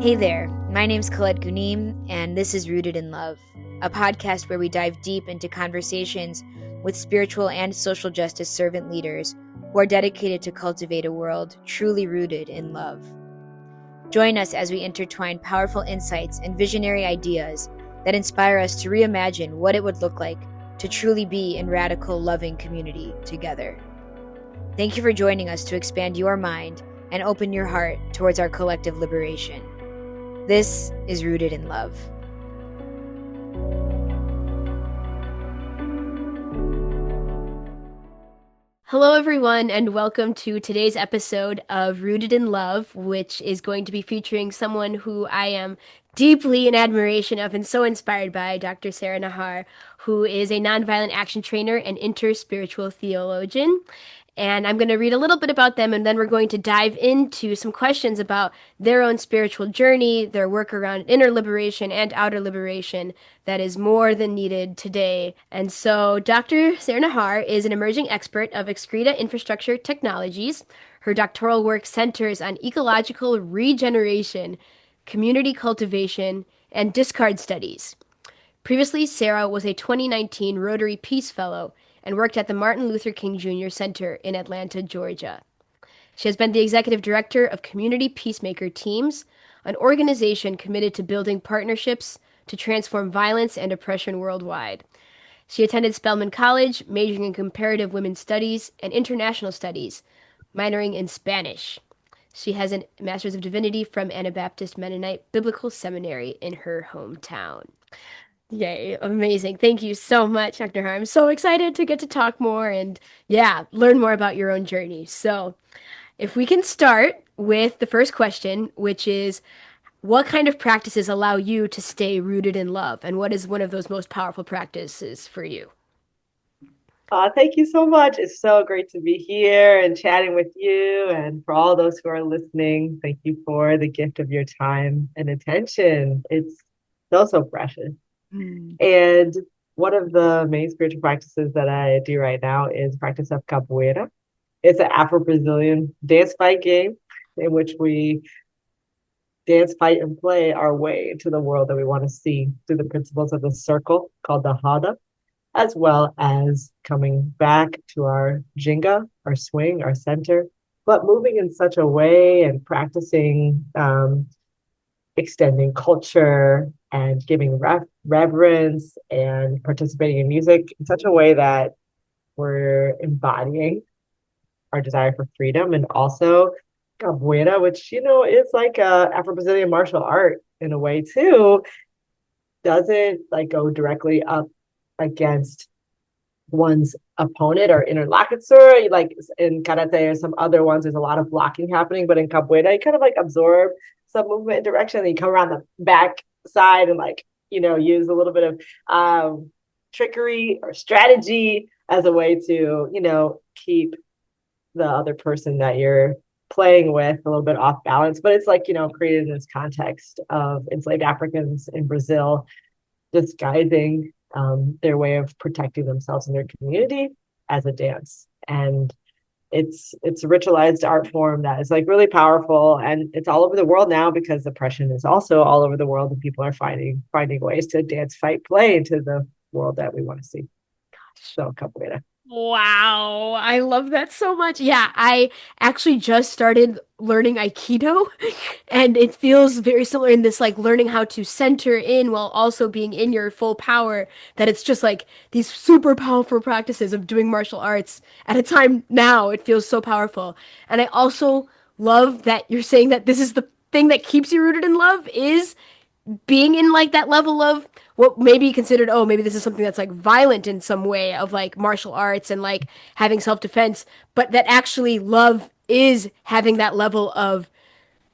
Hey there, my name's Colette Gunim, and this is Rooted in Love, a podcast where we dive deep into conversations with spiritual and social justice servant leaders who are dedicated to cultivate a world truly rooted in love. Join us as we intertwine powerful insights and visionary ideas that inspire us to reimagine what it would look like to truly be in radical, loving community together. Thank you for joining us to expand your mind and open your heart towards our collective liberation. This is Rooted in Love. Hello, everyone, and welcome to today's episode of Rooted in Love, which is going to be featuring someone who I am deeply in admiration of and so inspired by, Dr. Sarah Nahar, who is a nonviolent action trainer and interspiritual theologian. And I'm going to read a little bit about them, and then we're going to dive into some questions about their own spiritual journey, their work around inner liberation and outer liberation that is more than needed today. And so Dr. Sarah Nahar is an emerging expert of Excreta Infrastructure Technologies. Her doctoral work centers on ecological regeneration, community cultivation, and discard studies. Previously, Sarah was a 2019 Rotary Peace Fellow and worked at the Martin Luther King Jr. Center in Atlanta, Georgia. She has been the executive director of Community Peacemaker Teams, an organization committed to building partnerships to transform violence and oppression worldwide. She attended Spelman College, majoring in comparative women's studies and international studies, minoring in Spanish. She has a Master's of Divinity from Anabaptist Mennonite Biblical Seminary in her hometown. Yay, amazing. Thank you so much, Dr. Har. I'm so excited to get to talk more and, learn more about your own journey. So, if we can start with the first question, which is, what kind of practices allow you to stay rooted in love? And what is one of those most powerful practices for you? Thank you so much. It's so great to be here and chatting with you. And for all those who are listening, thank you for the gift of your time and attention. It's so precious. And one of the main spiritual practices that I do right now is practice of capoeira. It's an Afro-Brazilian dance fight game in which we dance, fight, and play our way into the world that we want to see through the principles of the circle called the Hada, as well as coming back to our jinga, our swing, our center, but moving in such a way and practicing extending culture and giving reverence and participating in music in such a way that we're embodying our desire for freedom, and also capoeira, which is like a Afro-Brazilian martial art in a way too, doesn't like go directly up against one's opponent or interlocutor. Like in karate or some other ones, there's a lot of blocking happening, but in capoeira, you kind of like absorb some movement and direction, and you come around the back side and use a little bit of trickery or strategy as a way to keep the other person that you're playing with a little bit off balance. But it's created in this context of enslaved Africans in Brazil disguising their way of protecting themselves and their community as a dance. And it's a ritualized art form that is really powerful, and it's all over the world now because oppression is also all over the world, and people are finding ways to dance, fight, play into the world that we want to see. So capoeira. Wow, I love that so much. Yeah, I actually just started learning Aikido, and it feels very similar in this learning how to center in while also being in your full power. That it's just these super powerful practices of doing martial arts at a time now. It feels so powerful. And I also love that you're saying that this is the thing that keeps you rooted in love is being in that level of what may be considered, oh, maybe this is something that's violent in some way of martial arts and having self-defense, but that actually love is having that level of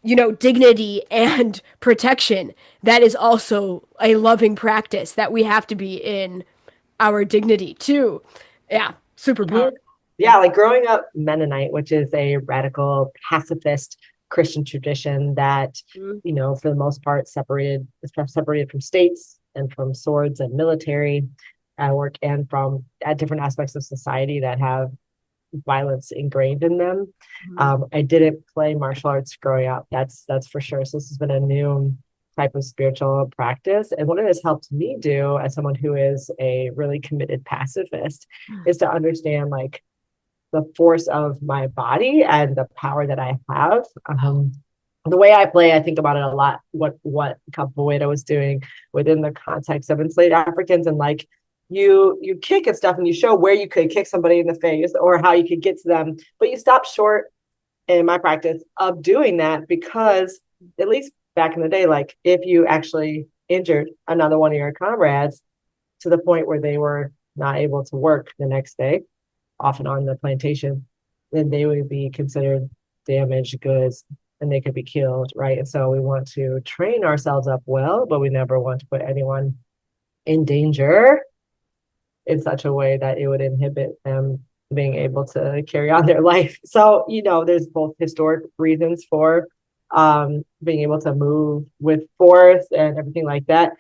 dignity and protection. That is also a loving practice that we have to be in our dignity too. Yeah, super Mhm. powerful. Yeah, like growing up Mennonite, which is a radical pacifist Christian tradition that, Mhm. for the most part, separated from states and from swords and military work, and from different aspects of society that have violence ingrained in them. I didn't play martial arts growing up. That's for sure. So this has been a new type of spiritual practice. And what it has helped me do as someone who is a really committed pacifist is to understand like the force of my body and the power that I have. The way I play, I think about it a lot, what Capoeira was doing within the context of enslaved Africans, and like you kick at stuff and you show where you could kick somebody in the face or how you could get to them, but you stop short in my practice of doing that, because at least back in the day, like if you actually injured another one of your comrades to the point where they were not able to work the next day, often on the plantation, then they would be considered damaged goods and they could be killed, right? And so we want to train ourselves up well, but we never want to put anyone in danger in such a way that it would inhibit them being able to carry on their life. So, there's both historic reasons for being able to move with force and everything like that,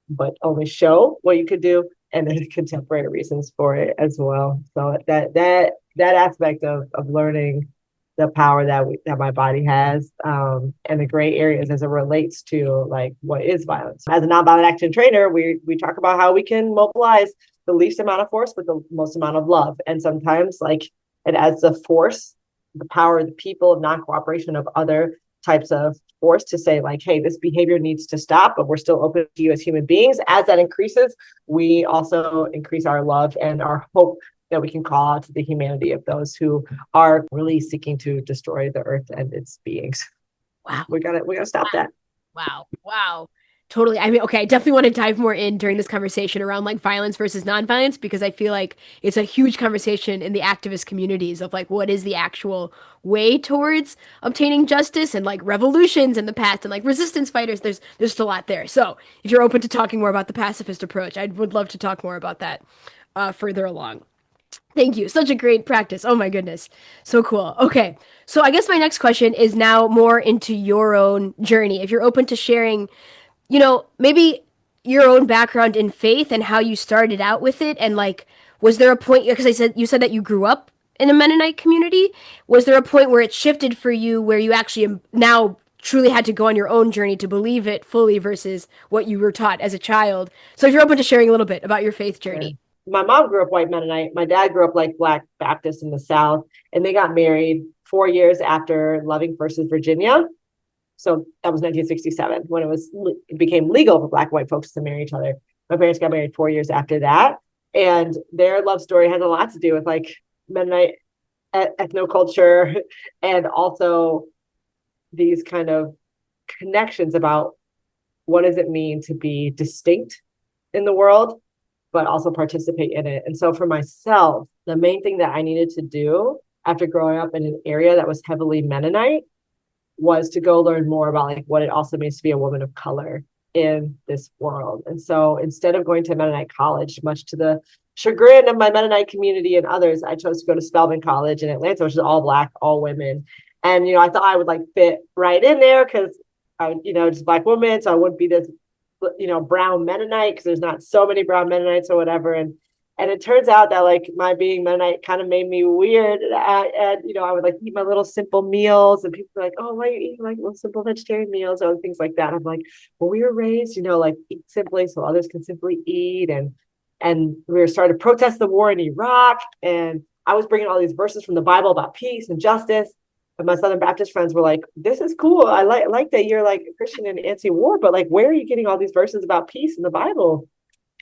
but only show what you could do, and there's contemporary reasons for it as well. So that aspect of learning the power that my body has, and the gray areas as it relates to like what is violence. As a nonviolent action trainer, we talk about how we can mobilize the least amount of force with the most amount of love, and sometimes like it adds the force, the power of the people, of non-cooperation, of other types of force to say like, hey, this behavior needs to stop, but we're still open to you as human beings. As that increases, we also increase our love and our hope that we can call out to the humanity of those who are really seeking to destroy the earth and its beings. Wow. We gotta stop that. Wow. Totally. I mean, okay, I definitely want to dive more in during this conversation around like violence versus nonviolence, because I feel like it's a huge conversation in the activist communities of like what is the actual way towards obtaining justice, and like revolutions in the past and like resistance fighters. There's just a lot there. So if you're open to talking more about the pacifist approach, I would love to talk more about that further along. Thank you. Such a great practice. Oh my goodness. So cool. Okay. So I guess my next question is now more into your own journey. If you're open to sharing, maybe your own background in faith and how you started out with it, and like was there a point, because you said that you grew up in a Mennonite community, was there a point where it shifted for you where you actually now truly had to go on your own journey to believe it fully versus what you were taught as a child? So if you're open to sharing a little bit about your faith journey. My mom grew up white Mennonite. My dad grew up like Black Baptist in the South, and they got married 4 years after Loving versus Virginia. So that was 1967 when it became legal for Black and white folks to marry each other. My parents got married 4 years after that, and their love story has a lot to do with like Mennonite ethnoculture, and also these kind of connections about what does it mean to be distinct in the world, but also participate in it. And so for myself, the main thing that I needed to do after growing up in an area that was heavily Mennonite was to go learn more about like what it also means to be a woman of color in this world. And so instead of going to Mennonite college, much to the chagrin of my Mennonite community and others, I chose to go to Spelman College in Atlanta, which is all Black, all women. And, I thought I would like fit right in there because I would, just Black woman. So I wouldn't be this, brown Mennonite, because there's not so many brown Mennonites or whatever. And it turns out that like my being Mennonite kind of made me weird. And, I would like eat my little simple meals, and people were like, oh, why are you eating like little simple vegetarian meals or things like that? I'm like, well, we were raised, like eat simply so others can simply eat. And we were starting to protest the war in Iraq. And I was bringing all these verses from the Bible about peace and justice. And my Southern Baptist friends were like, this is cool. I like that you're like a Christian and anti-war, but like, where are you getting all these verses about peace in the Bible?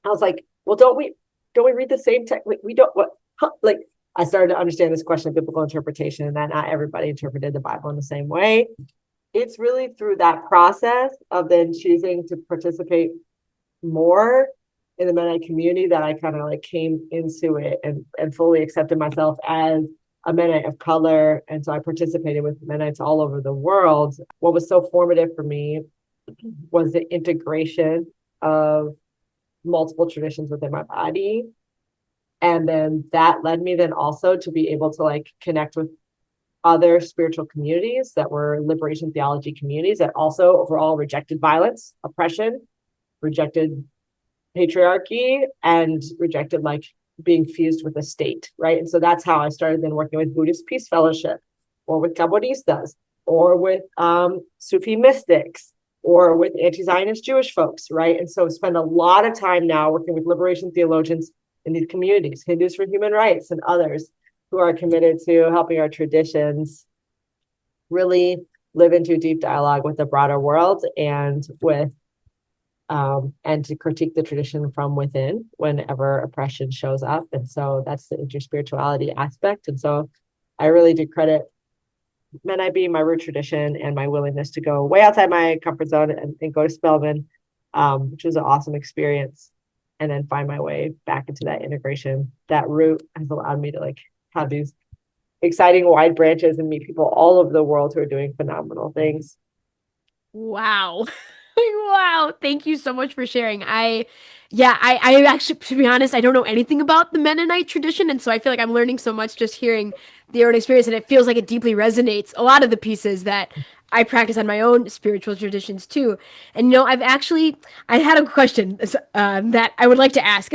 I was like, well, don't we read the same text? Like, we don't, what, huh? Like, I started to understand this question of biblical interpretation, and that not everybody interpreted the Bible in the same way. It's really through that process of then choosing to participate more in the Mennonite community that I kind of like came into it and fully accepted myself as a Mennonite of color. And so I participated with Mennonites all over the world. What was so formative for me was the integration of multiple traditions within my body. And then that led me then also to be able to like connect with other spiritual communities that were liberation theology communities that also overall rejected violence, oppression, rejected patriarchy, and rejected like being fused with the state, right? And so that's how I started then working with Buddhist Peace Fellowship, or with Kabbalistas, or with Sufi mystics, or with anti-Zionist Jewish folks, right? And so spend a lot of time now working with liberation theologians in these communities, Hindus for Human Rights and others who are committed to helping our traditions really live into deep dialogue with the broader world, and with and to critique the tradition from within whenever oppression shows up. And so that's the interspirituality aspect. And so I really do credit Mennonite being my root tradition and my willingness to go way outside my comfort zone and go to Spelman, which was an awesome experience. And then find my way back into that integration. That route has allowed me to like have these exciting wide branches and meet people all over the world who are doing phenomenal things. Wow. Wow. Thank you so much for sharing. I actually, to be honest, I don't know anything about the Mennonite tradition. And so I feel like I'm learning so much just hearing their own experience. And it feels like it deeply resonates a lot of the pieces that I practice on my own spiritual traditions too. And I had a question that I would like to ask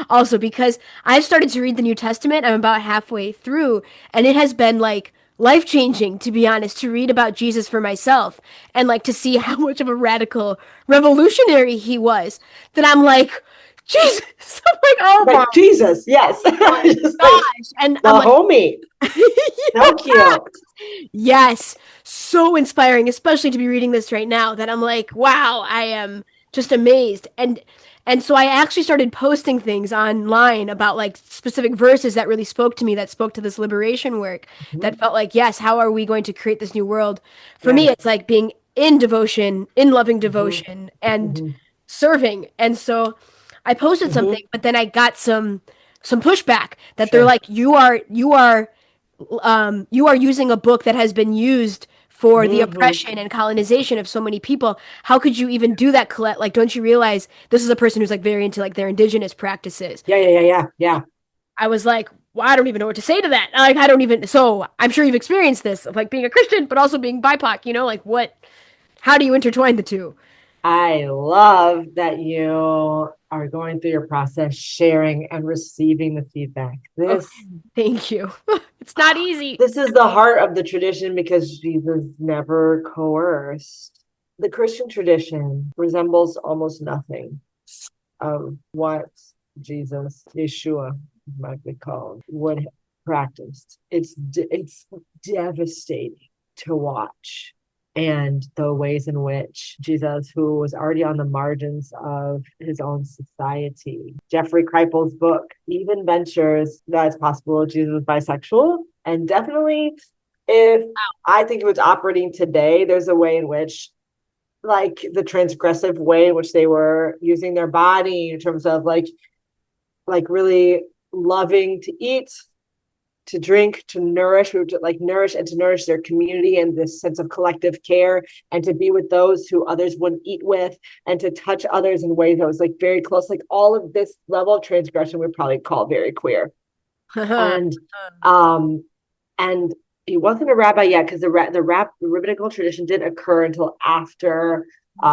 also, because I've started to read the New Testament. I'm about halfway through, and it has been like life changing, to be honest, to read about Jesus for myself and like to see how much of a radical revolutionary he was. That I'm like, Jesus, I'm like, oh my Like Jesus, yes. Just like gosh. And the I'm like, homie. So cute. yes, so inspiring, especially to be reading this right now, that I'm like, wow, I am just amazed. And so I actually started posting things online about like specific verses that really spoke to me, that spoke to this liberation work, that felt like, yes, how are we going to create this new world? For me, Yes. it's like being in devotion, in loving Mm-hmm. devotion, and Mm-hmm. serving. And so I posted Mm-hmm. something, but then I got some pushback that they're Sure. like, you are using a book that has been used for the Mm-hmm. oppression and colonization of so many people. How could you even do that, Colette? Like, don't you realize this is a person who's like very into like their indigenous practices? Yeah. I was like, well, I don't even know what to say to that. Like, I don't even. So I'm sure you've experienced this of like being a Christian, but also being BIPOC. Like what? How do you intertwine the two? I love that you are going through your process, sharing and receiving the feedback. Okay, This thank you. It's not easy. this is the heart of the tradition because Jesus never coerced. The Christian tradition resembles almost nothing of what Jesus, Yeshua, might be called, would have practiced. It's devastating to watch. And the ways in which Jesus, who was already on the margins of his own society, Jeffrey Kripal's book even ventures that it's possible Jesus was bisexual. And definitely, if I think it was operating today, there's a way in which like the transgressive way in which they were using their body in terms of like really loving to eat, to drink, to nourish, like nourish and to nourish their community and this sense of collective care, and to be with those who others wouldn't eat with, and to touch others in ways that was like very close. Like all of this level of transgression we probably call very queer. And um and he wasn't a rabbi yet because the rabbinical tradition didn't occur until after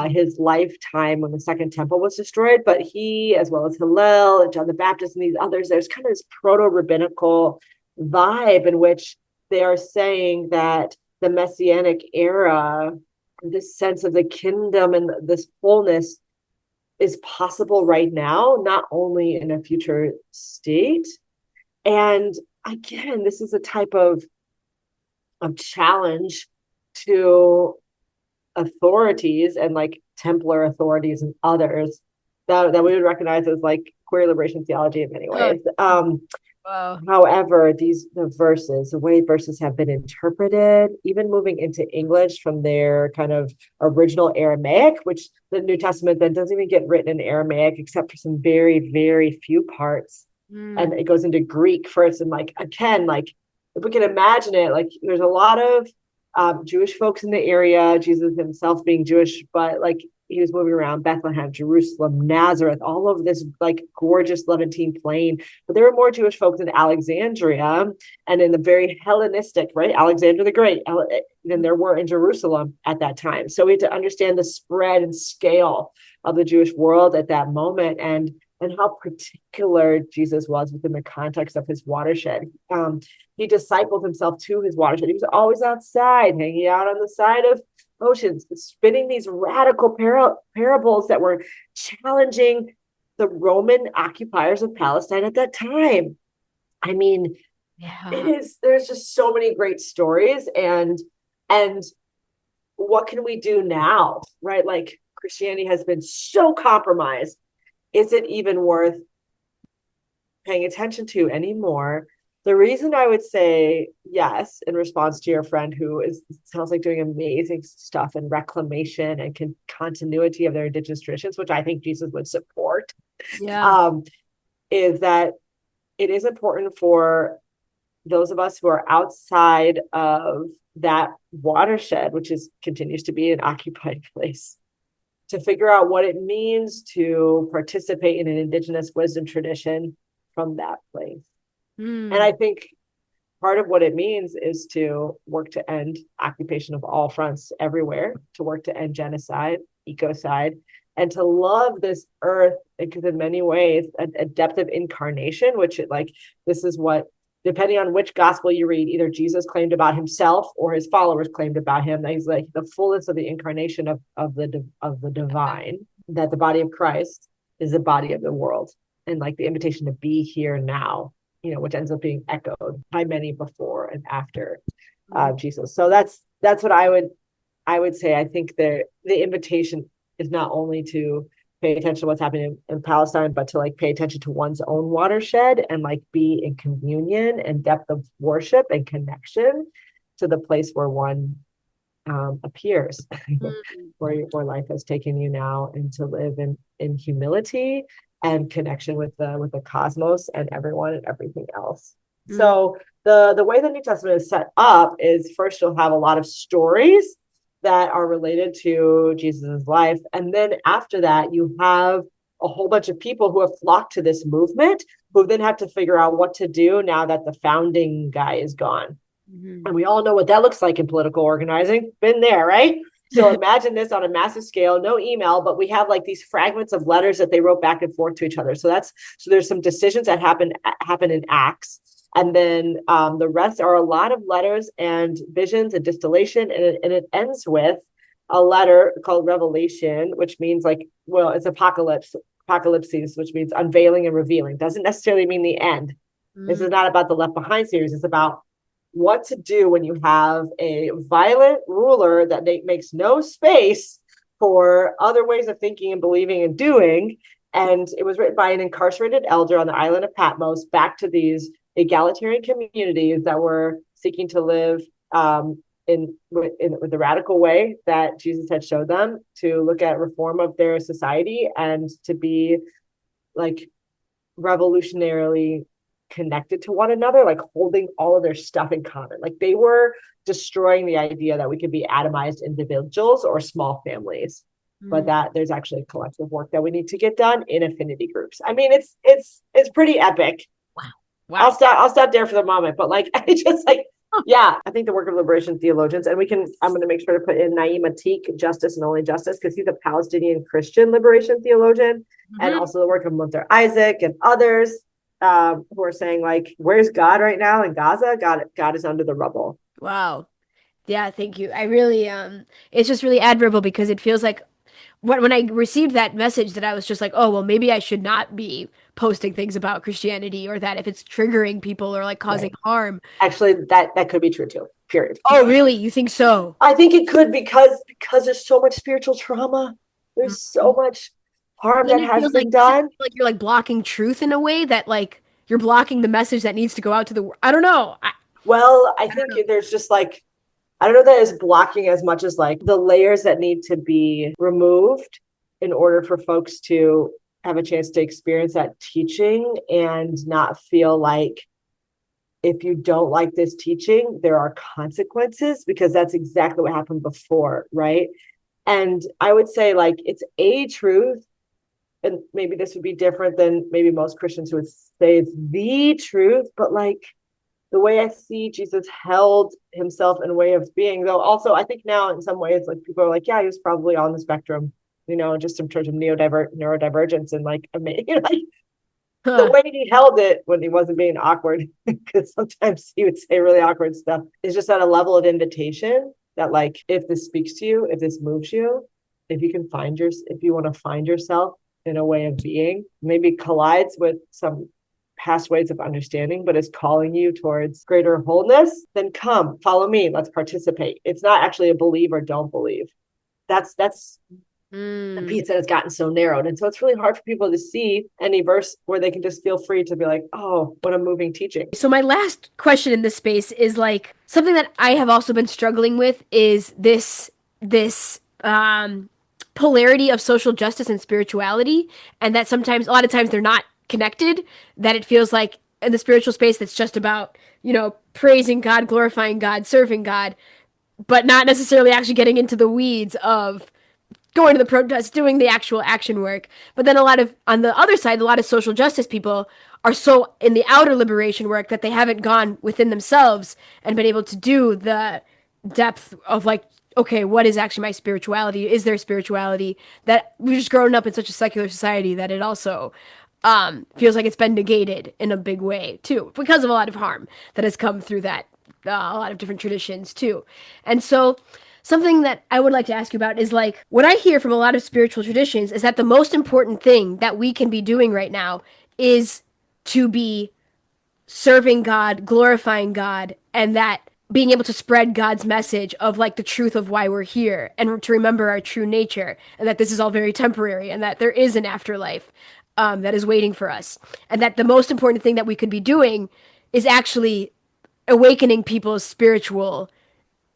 his lifetime when the Second Temple was destroyed. But he, as well as Hillel and John the Baptist and these others, there's kind of this proto-rabbinical vibe in which they are saying that the Messianic era, this sense of the kingdom and this fullness is possible right now, not only in a future state. And again, this is a type of challenge to authorities and like Templar authorities and others that we would recognize as like queer liberation theology in many ways. Wow. However, the way verses have been interpreted, even moving into English from their kind of original Aramaic, which the New Testament then doesn't even get written in Aramaic except for some very, very few parts. And it goes into Greek first. And like, again, like if we can imagine it, like there's a lot of Jewish folks in the area, Jesus himself being Jewish, but like he was moving around Bethlehem, Jerusalem, Nazareth, all of this like gorgeous Levantine plain. But there were more Jewish folks in Alexandria and in the very Hellenistic, right? Alexander the Great, than there were in Jerusalem at that time. So we had to understand the spread and scale of the Jewish world at that moment. And and how particular Jesus was within the context of his watershed. He discipled himself to his watershed. He was always outside, hanging out on the side of oceans, spinning these radical parables that were challenging the Roman occupiers of Palestine at that time. I mean, there's just so many great stories, and what can we do now, right? Like, Christianity has been so compromised. Is it even worth paying attention to anymore? The reason I would say yes, in response to your friend who sounds like doing amazing stuff in reclamation and continuity of their indigenous traditions, which I think Jesus would support, is that it is important for those of us who are outside of that watershed, which continues to be an occupied place, to figure out what it means to participate in an indigenous wisdom tradition from that place. And I think part of what it means is to work to end occupation of all fronts everywhere, to work to end genocide, ecocide, and to love this earth, because in many ways, a depth of incarnation, which this is what, depending on which gospel you read, either Jesus claimed about himself or his followers claimed about him, that he's like the fullness of the incarnation of the divine, that the body of Christ is the body of the world, and like the invitation to be here now, which ends up being echoed by many before and after Jesus. So that's what I would say. I think the invitation is not only to pay attention to what's happening in Palestine, but to pay attention to one's own watershed and be in communion and depth of worship and connection to the place where one appears, where life has taken you now, and to live in humility and connection with the cosmos and everyone and everything else. So the way the New Testament is set up is, first you'll have a lot of stories that are related to Jesus' life. And then after that, you have a whole bunch of people who have flocked to this movement, who then have to figure out what to do now that the founding guy is gone. And we all know what that looks like in political organizing. Been there, right? So imagine this on a massive scale, no email, but we have these fragments of letters that they wrote back and forth to each other. So there's some decisions that happen in Acts. And then the rest are a lot of letters and visions and distillation. And it ends with a letter called Revelation, which means it's apocalypses, which means unveiling and revealing. Doesn't necessarily mean the end. This is not about the Left Behind series. It's about what to do when you have a violent ruler that makes no space for other ways of thinking and believing and doing. And it was written by an incarcerated elder on the island of Patmos back to these egalitarian communities that were seeking to live in the radical way that Jesus had showed them, to look at reform of their society and to be revolutionarily connected to one another, holding all of their stuff in common. They were destroying the idea that we could be atomized individuals or small families, but that there's actually a collective work that we need to get done in affinity groups. I mean, it's pretty epic. Wow. I'll stop there for the moment, but I think the work of liberation theologians, and I'm going to make sure to put in Naeem Atik, Justice and Only Justice, because he's a Palestinian Christian liberation theologian, and also the work of Munter Isaac and others who are saying where's God right now in Gaza? God is under the rubble. Wow. Yeah, thank you. I really, it's just really admirable, because it feels like when I received that message that I was just oh, well, maybe I should not be posting things about Christianity, or that if it's triggering people or causing harm. Actually, that could be true too. Period. Oh, really? You think so? I think it could, because there's so much spiritual trauma. There's so much harm that has been done. You're blocking truth in a way that you're blocking the message that needs to go out to the world. I don't know. I think there's just I don't know that it's blocking as much as the layers that need to be removed in order for folks to have a chance to experience that teaching and not feel if you don't like this teaching, there are consequences, because that's exactly what happened before, right? And I would say it's a truth, and maybe this would be different than maybe most Christians who would say it's the truth, but the way I see Jesus held himself in a way of being, though also I think now in some ways people are yeah, he was probably on the spectrum just in terms of neurodivergence and like, amazing, like the Huh. way he held it when he wasn't being awkward, because sometimes he would say really awkward stuff, is just at a level of invitation that, like, if this speaks to you, if this moves you, if you want to find yourself in a way of being, maybe collides with some past ways of understanding, but is calling you towards greater wholeness, then come, follow me, let's participate. It's not actually a believe or don't believe. That's the piece that has gotten so narrowed. And so it's really hard for people to see any verse where they can just feel free to be like, oh, what a moving teaching. So my last question in this space is like something that I have also been struggling with is this polarity of social justice and spirituality, and that sometimes a lot of times they're not connected, that it feels like in the spiritual space that's just about, praising God, glorifying God, serving God, but not necessarily actually getting into the weeds of going to the protests, doing the actual action work. But then on the other side, a lot of social justice people are so in the outer liberation work that they haven't gone within themselves and been able to do the depth of like, okay, what is actually my spirituality? Is there spirituality? That we've just grown up in such a secular society that it also feels like it's been negated in a big way too, because of a lot of harm that has come through that, a lot of different traditions too. And so something that I would like to ask you about is like what I hear from a lot of spiritual traditions is that the most important thing that we can be doing right now is to be serving God, glorifying God, and that being able to spread God's message of like the truth of why we're here and to remember our true nature and that this is all very temporary and that there is an afterlife that is waiting for us. And that the most important thing that we could be doing is actually awakening people's spiritual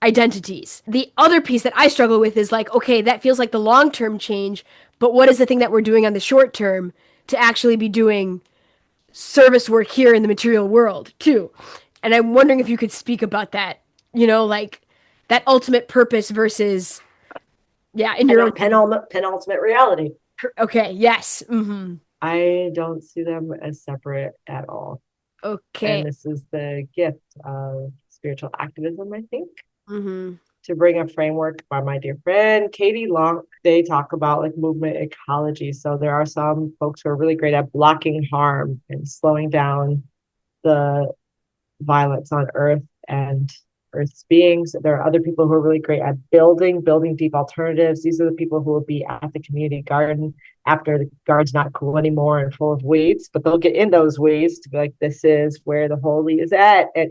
identities. The other piece that I struggle with is like, okay, that feels like the long term change, but what is the thing that we're doing on the short term to actually be doing service work here in the material world too? And I'm wondering if you could speak about that, like that ultimate purpose versus, yeah, in your own. Penultimate reality. Okay, yes. Mm-hmm. I don't see them as separate at all. Okay. And this is the gift of spiritual activism, I think, Mm-hmm. to bring a framework by my dear friend Katie Long. They talk about like movement ecology. So there are some folks who are really great at blocking harm and slowing down the violence on Earth and Earth's beings. There are other people who are really great at building deep alternatives. These are the people who will be at the community garden after the garden's not cool anymore and full of weeds, but they'll get in those weeds to be like, this is where the holy is at. And,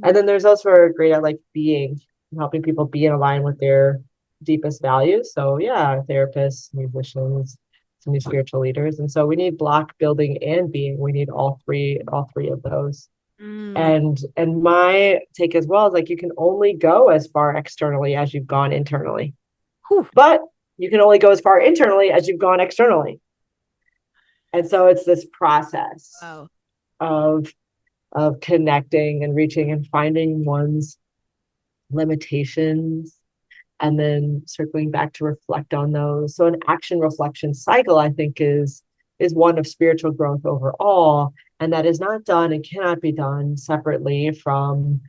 and then there's those who are great at like being, helping people be in alignment with their deepest values. So yeah, therapists, musicians, some new spiritual leaders. And so we need block building and being. We need all three of those. Mm. And my take as well is like you can only go as far externally as you've gone internally. Whew. But you can only go as far internally as you've gone externally. And so it's this process Wow. of connecting and reaching and finding one's limitations and then circling back to reflect on those. So an action reflection cycle, I think, is one of spiritual growth overall. And that is not done and cannot be done separately from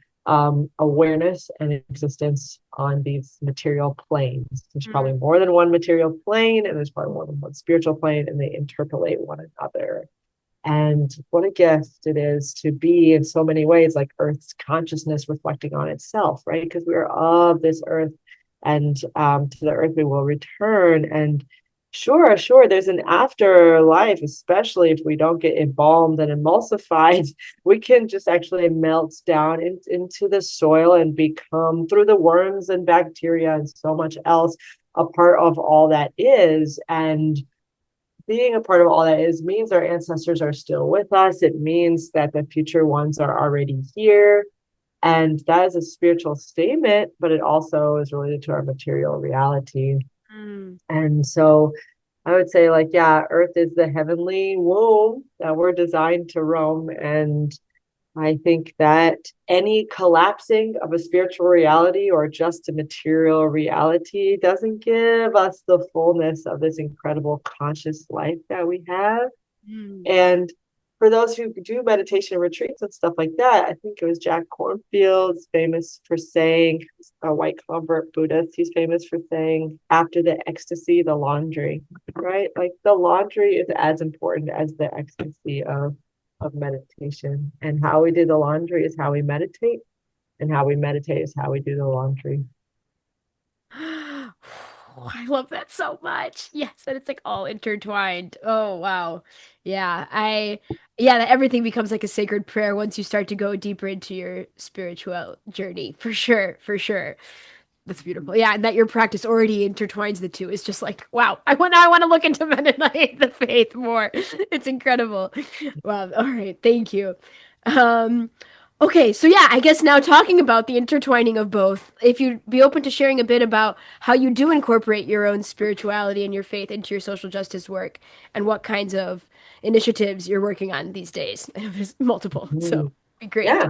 awareness and existence on these material planes. There's probably more than one material plane, and there's probably more than one spiritual plane, and they interpolate one another. And what a gift it is to be in so many ways like Earth's consciousness reflecting on itself, right? Because we are of this Earth, and to the Earth we will return. And sure, there's an afterlife, especially if we don't get embalmed and emulsified. We can just actually melt down into the soil and become, through the worms and bacteria and so much else, a part of all that is. And being a part of all that is means our ancestors are still with us. It means that the future ones are already here. And that is a spiritual statement, but it also is related to our material reality. And so I would say, like, yeah, Earth is the heavenly womb that we're designed to roam. And I think that any collapsing of a spiritual reality or just a material reality doesn't give us the fullness of this incredible conscious life that we have. And for those who do meditation retreats and stuff like that, I think it was Jack Kornfield's famous for saying, a white convert Buddhist, he's famous for saying, after the ecstasy, the laundry, right? Like the laundry is as important as the ecstasy of meditation. And how we do the laundry is how we meditate, and how we meditate is how we do the laundry. I love that so much. Yes, and it's like all intertwined. Oh, wow. Yeah, that everything becomes like a sacred prayer once you start to go deeper into your spiritual journey. For sure, for sure. That's beautiful. Yeah, and that your practice already intertwines the two is just like, wow. I want to look into Mennonite the faith more. It's incredible. Wow. All right. Thank you. Um, okay, so yeah, I guess now talking about the intertwining of both, if you'd be open to sharing a bit about how you do incorporate your own spirituality and your faith into your social justice work and what kinds of initiatives you're working on these days. There's multiple, so Mhm. be great. Yeah.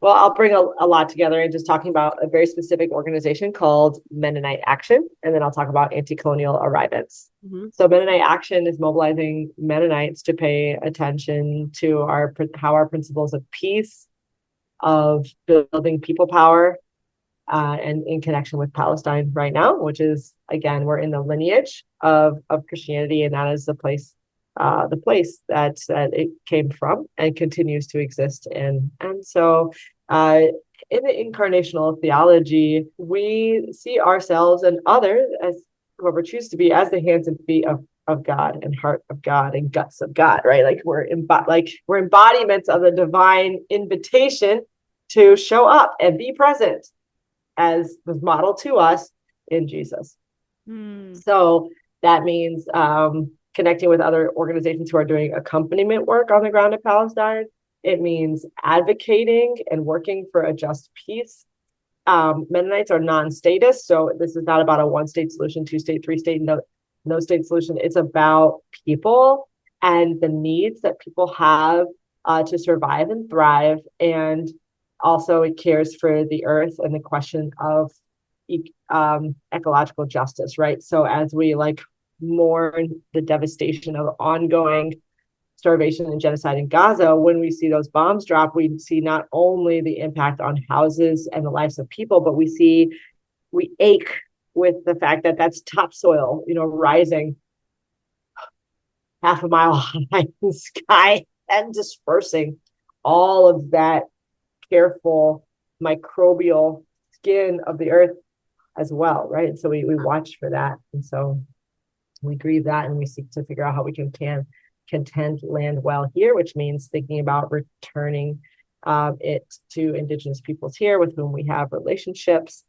Well, I'll bring a lot together and just talking about a very specific organization called Mennonite Action, and then I'll talk about anti-colonial arrivants. Mhm. So Mennonite Action is mobilizing Mennonites to pay attention to how our principles of peace, of building people power, and in connection with Palestine right now, which is, again, we're in the lineage of Christianity, and that is the place that it came from and continues to exist in. And so, in the incarnational theology, we see ourselves and others as whoever chooses to be as the hands and feet of God and heart of God and guts of God, right? Like we're embodiments of the divine invitation to show up and be present as was modeled to us in Jesus. Hmm. So that means connecting with other organizations who are doing accompaniment work on the ground in Palestine. It means advocating and working for a just peace. Mennonites are non-statist, so this is not about a one-state solution, two-state, three-state, no state solution. It's about people and the needs that people have to survive and thrive, and also it cares for the earth and the question of ecological justice, right? So as we like mourn the devastation of ongoing starvation and genocide in Gaza, when we see those bombs drop, we see not only the impact on houses and the lives of people, but we ache with the fact that that's topsoil, rising half a mile high in the sky and dispersing all of that careful microbial skin of the earth as well, right? And so we watch for that. And so we grieve that, and we seek to figure out how we can contend land well here, which means thinking about returning it to Indigenous peoples here with whom we have relationships,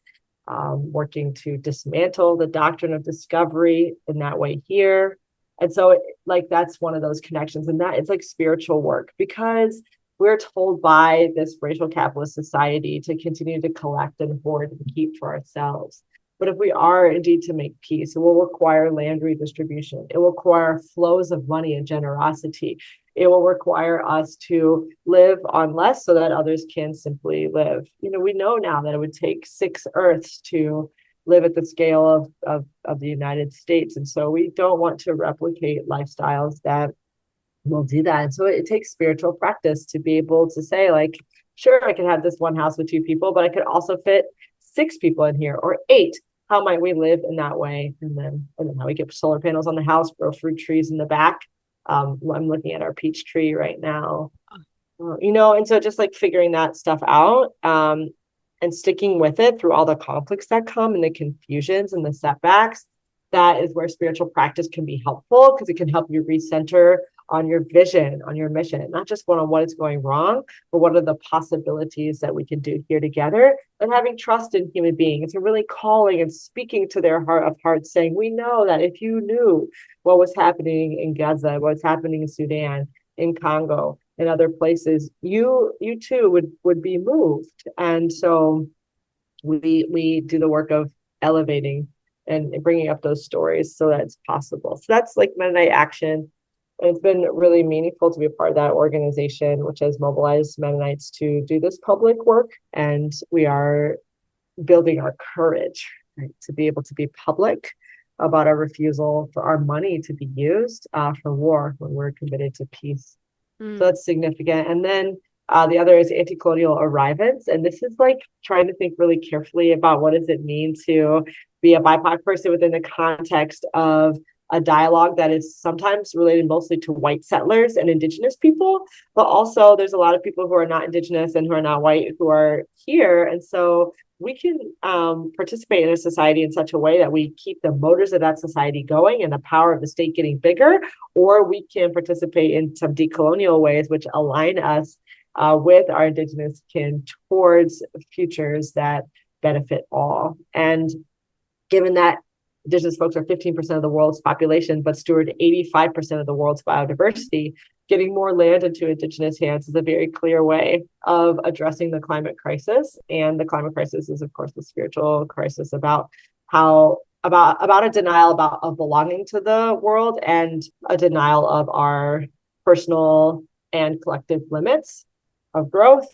working to dismantle the doctrine of discovery in that way here. And so like that's one of those connections, and that it's like spiritual work, because we're told by this racial capitalist society to continue to collect and hoard and keep for ourselves. But if we are indeed to make peace, it will require land redistribution. It will require flows of money and generosity. It will require us to live on less so that others can simply live. We know now that it would take 6 Earths to live at the scale of the United States. And so we don't want to replicate lifestyles that will do that. And so it takes spiritual practice to be able to say, like, sure, I can have this one house with 2 people, but I could also fit 6 people in here, or 8. How might we live in that way? And then how we get solar panels on the house, grow fruit trees in the back. I'm looking at our peach tree right now. And so just like figuring that stuff out, and sticking with it through all the conflicts that come and the confusions and the setbacks, that is where spiritual practice can be helpful, because it can help you recenter on your vision, on your mission, not just on what is going wrong, but what are the possibilities that we can do here together, and having trust in human beings and really calling and speaking to their heart of hearts, saying, we know that if you knew what was happening in Gaza, what's happening in Sudan, in Congo, in other places, you too would be moved. And so we do the work of elevating and bringing up those stories so that it's possible. So that's like Mennonite Action. And it's been really meaningful to be a part of that organization, which has mobilized Mennonites to do this public work. And we are building our courage, right, to be able to be public about our refusal for our money to be used for war when we're committed to peace. So that's significant. And then the other is anti-colonial arrivants. And this is like trying to think really carefully about what does it mean to be a BIPOC person within the context of a dialogue that is sometimes related mostly to white settlers and indigenous people, but also there's a lot of people who are not indigenous and who are not white who are here. And so we can participate in a society in such a way that we keep the motors of that society going and the power of the state getting bigger, or we can participate in some decolonial ways which align us with our indigenous kin towards futures that benefit all. And given that indigenous folks are 15% of the world's population, but steward 85% of the world's biodiversity, getting more land into indigenous hands is a very clear way of addressing the climate crisis. And the climate crisis is, of course, the spiritual crisis about a denial of belonging to the world and a denial of our personal and collective limits of growth.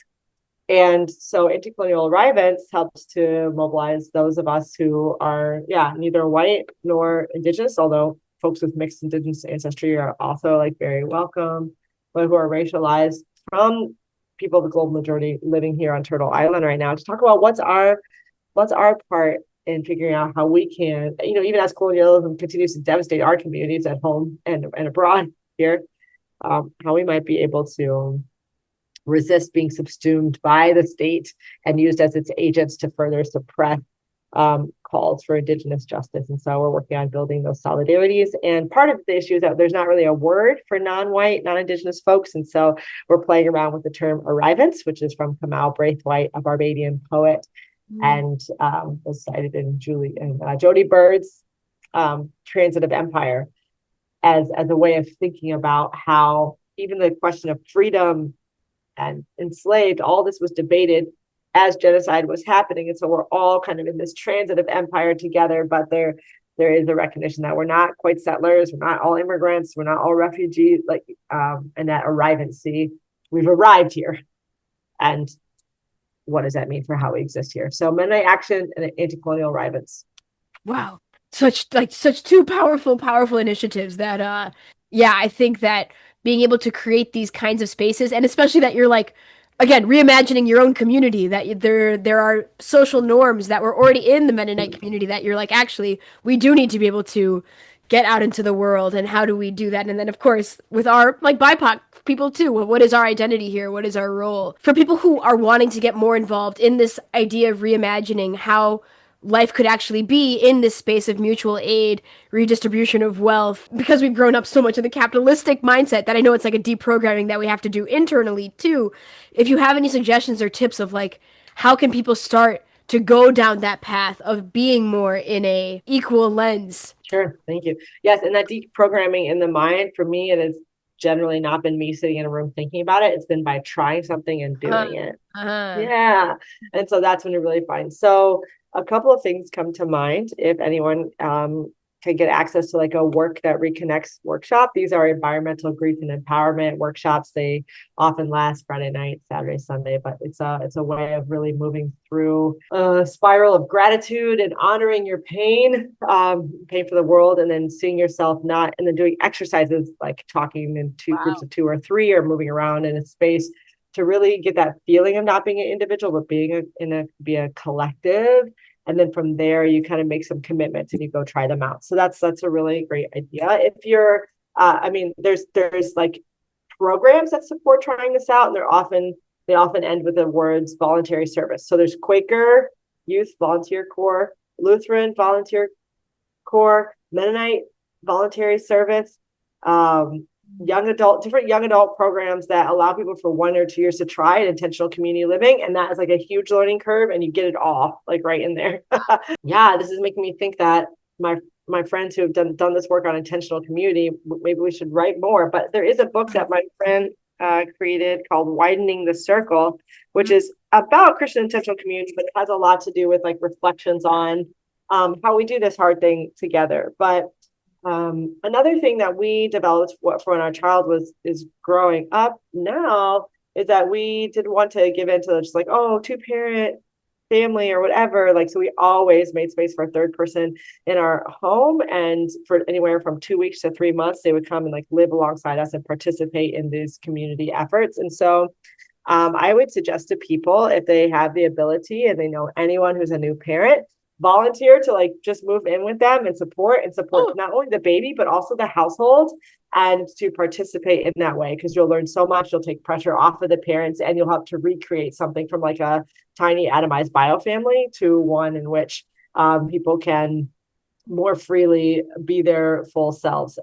And so anti-colonial arrivants helps to mobilize those of us who are, neither white nor indigenous, although folks with mixed indigenous ancestry are also like very welcome, but who are racialized, from people of the global majority living here on Turtle Island right now, to talk about what's our part in figuring out how we can, even as colonialism continues to devastate our communities at home and abroad here, how we might be able to resist being subsumed by the state and used as its agents to further suppress calls for indigenous justice. And so we're working on building those solidarities. And part of the issue is that there's not really a word for non-white, non-indigenous folks. And so we're playing around with the term arrivants, which is from Kamau Braithwaite, a Barbadian poet, and was cited in Jody Bird's Transit of Empire as a way of thinking about how even the question of freedom and enslaved, all this was debated as genocide was happening. And so we're all kind of in this transit of empire together, but there is a recognition that we're not quite settlers, we're not all immigrants, we're not all refugees, and that arrivancy, we've arrived here. And what does that mean for how we exist here? So Mennonite Action and anti-colonial arrivants. Wow. Such two powerful initiatives that I think that being able to create these kinds of spaces, and especially that you're like, again, reimagining your own community, that there are social norms that were already in the Mennonite community that you're like, actually, we do need to be able to get out into the world, and how do we do that? And then, of course, with our like BIPOC people too, what is our identity here? What is our role? For people who are wanting to get more involved in this idea of reimagining how life could actually be in this space of mutual aid, redistribution of wealth, because we've grown up so much in the capitalistic mindset that I know it's like a deprogramming that we have to do internally too. If you have any suggestions or tips of like, how can people start to go down that path of being more in a equal lens? Sure, thank you. Yes, and that deprogramming in the mind, for me, it has generally not been me sitting in a room thinking about it. It's been by trying something and doing it. Yeah. And so that's when you really find. So a couple of things come to mind if anyone can get access to like a work that reconnects workshop. These are environmental grief and empowerment workshops. They often last Friday night, Saturday, Sunday, but it's a way of really moving through a spiral of gratitude and honoring your pain for the world, and then seeing yourself not, and then doing exercises like talking in groups of 2 or 3 or moving around in a space to really get that feeling of not being an individual, but be a collective. And then from there, you kind of make some commitments and you go try them out. So that's a really great idea. If you're, there's like programs that support trying this out, and they often end with the words voluntary service. So there's Quaker Youth Volunteer Corps, Lutheran Volunteer Corps, Mennonite Voluntary Service, different young adult programs that allow people for 1 or 2 years to try intentional community living. And that is like a huge learning curve, and you get it all like right in there. Yeah, this is making me think that my friends who have done this work on intentional community, maybe we should write more. But there is a book that my friend created called Widening the Circle, which is about Christian intentional community, but it has a lot to do with like reflections on how we do this hard thing together. But another thing that we developed for when our child is growing up now is that we didn't want to give in to just like, 2-parent family or whatever. Like, so we always made space for a third person in our home. And for anywhere from 2 weeks to 3 months, they would come and like live alongside us and participate in these community efforts. And so I would suggest to people, if they have the ability and they know anyone who's a new parent, volunteer to like just move in with them and support Oh, not only the baby, but also the household, and to participate in that way, because you'll learn so much. You'll take pressure off of the parents, and you'll help to recreate something from like a tiny atomized biofamily to one in which people can more freely be their full selves.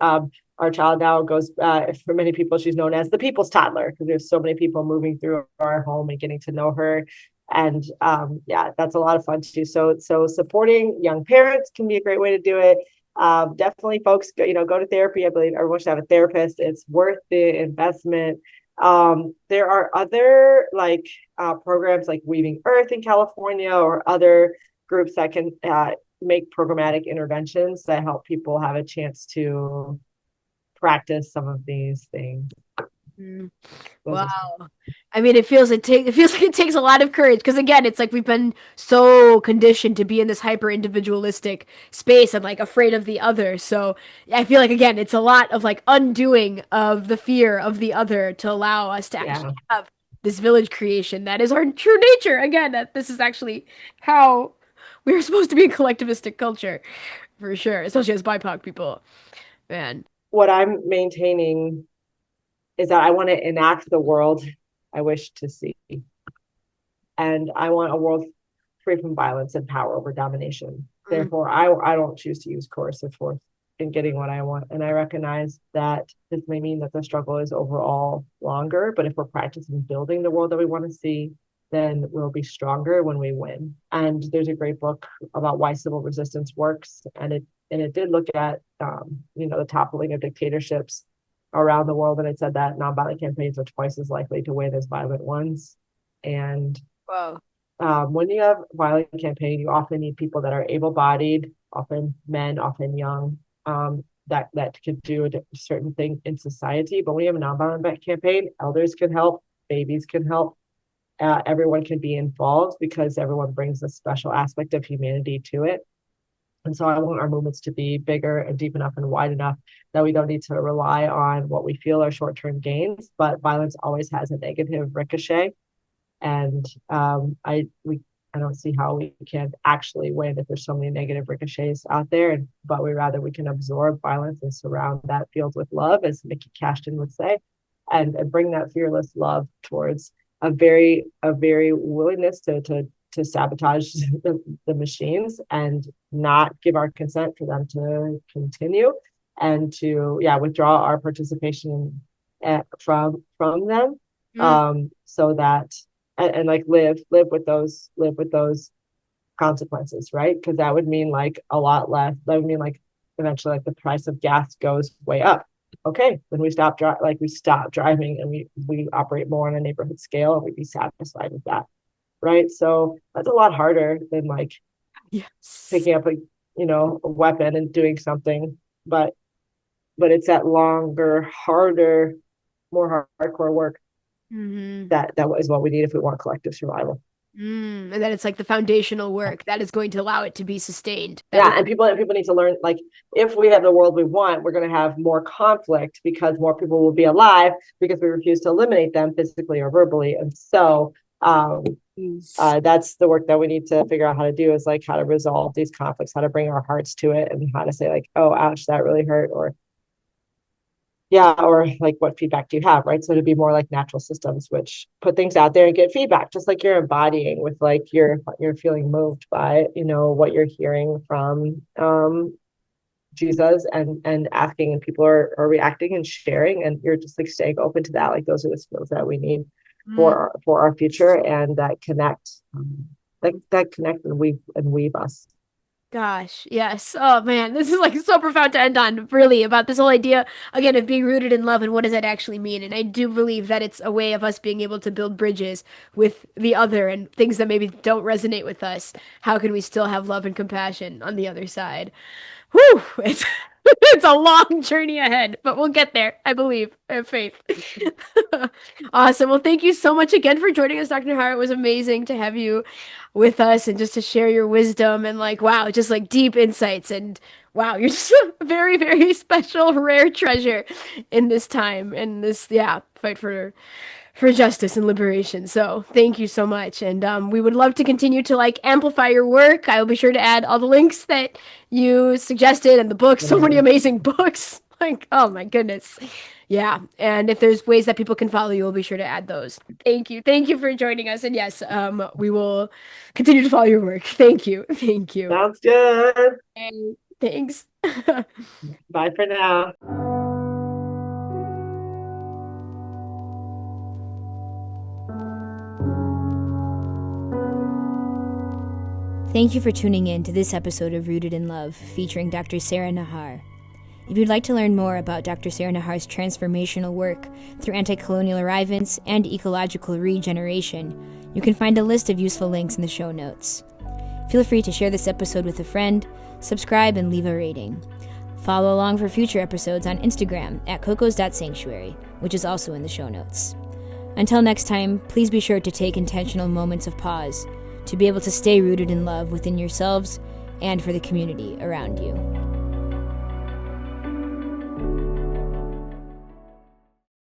Our child now goes, for many people, she's known as the people's toddler, because there's so many people moving through our home and getting to know her. And yeah, that's a lot of fun too. So supporting young parents can be a great way to do it. Definitely, folks, go to therapy. I believe everyone should have a therapist. It's worth the investment. There are other like programs like Weaving Earth in California, or other groups that can make programmatic interventions that help people have a chance to practice some of these things. mm, Those wow. are I mean, it feels like it takes a lot of courage because again, it's like we've been so conditioned to be in this hyper individualistic space and like afraid of the other. So I feel like again, it's a lot of like undoing of the fear of the other to allow us to yeah. actually have this village creation that is our true nature. Again, that this is actually how we're supposed to be a collectivistic culture for sure, especially as BIPOC people. Man. What I'm maintaining is that I want to enact the world I wish to see. And I want a world free from violence and power over domination. Mm, Therefore, I don't choose to use coercive force in getting what I want. And I recognize that this may mean that the struggle is overall longer, but if we're practicing building the world that we want to see, then we'll be stronger when we win. And there's a great book about why civil resistance works, and it did look at the toppling of dictatorships around the world, and it said that nonviolent campaigns are twice as likely to win as violent ones. And whoa. when you have a violent campaign, you often need people that are able-bodied, often men, often young, that could do a certain thing in society. But when you have a nonviolent campaign, elders can help, babies can help, everyone can be involved, because everyone brings a special aspect of humanity to it. And so I want our movements to be bigger and deep enough and wide enough that we don't need to rely on what we feel are short-term gains, but violence always has a negative ricochet. And I don't see how we can actually win if there's so many negative ricochets out there. But we can absorb violence and surround that field with love, as Mickey Cashton would say, and bring that fearless love towards a very willingness to sabotage the machines, and not give our consent for them to continue, and to withdraw our participation from them, Mm, so that and like live with those consequences, right? Because that would mean like a lot less. That would mean like eventually like the price of gas goes way up. Okay, then we stop driving, and we operate more on a neighborhood scale, and we'd be satisfied with that, right? So that's a lot harder than like yes. picking up a weapon and doing something, but it's that longer, harder, more hardcore work Hmm. that is what we need if we want collective survival. And then it's like the foundational work that is going to allow it to be sustained. That is, Yeah, and people need to learn, like, if we have the world we want, we're going to have more conflict, because more people will be alive, because we refuse to eliminate them physically or verbally. And so that's the work that we need to figure out how to do, is like how to resolve these conflicts, how to bring our hearts to it, and how to say like, oh, ouch, that really hurt, or yeah, or like, what feedback do you have, right? So to be more like natural systems, which put things out there and get feedback, just like you're embodying with like you're feeling moved by what you're hearing from Jesus, and asking, and people are reacting and sharing, and you're just like staying open to that. Like, those are the skills that we need mm, for our future, and that connect and weave us. gosh, yes. Oh man, this is like so profound to end on, really, about this whole idea, again, of being rooted in love and what does that actually mean. And I do believe that it's a way of us being able to build bridges with the other and things that maybe don't resonate with us. How can we still have love and compassion on the other side? Whew, it's It's a long journey ahead, but we'll get there. I believe. I have faith. Awesome. Well, thank you so much again for joining us, Dr. Nahar. It was amazing to have you with us and just to share your wisdom and wow, just deep insights. And wow, you're just a very, very special, rare treasure in this time and this, fight for justice and liberation. So thank you so much. And we would love to continue to amplify your work. I will be sure to add all the links that you suggested and the books, so many amazing books. Oh my goodness. Yeah. And if there's ways that people can follow you, we'll be sure to add those. Thank you. Thank you for joining us. And yes, we will continue to follow your work. Thank you. Thank you. Sounds good. And thanks. Bye for now. Thank you for tuning in to this episode of Rooted in Love, featuring Dr. Sarah Nahar. If you'd like to learn more about Dr. Sarah Nahar's transformational work through anti-colonial arrivants and ecological regeneration, you can find a list of useful links in the show notes. Feel free to share this episode with a friend, subscribe, and leave a rating. Follow along for future episodes on Instagram at cocos.sanctuary, which is also in the show notes. Until next time, please be sure to take intentional moments of pause to be able to stay rooted in love within yourselves and for the community around you.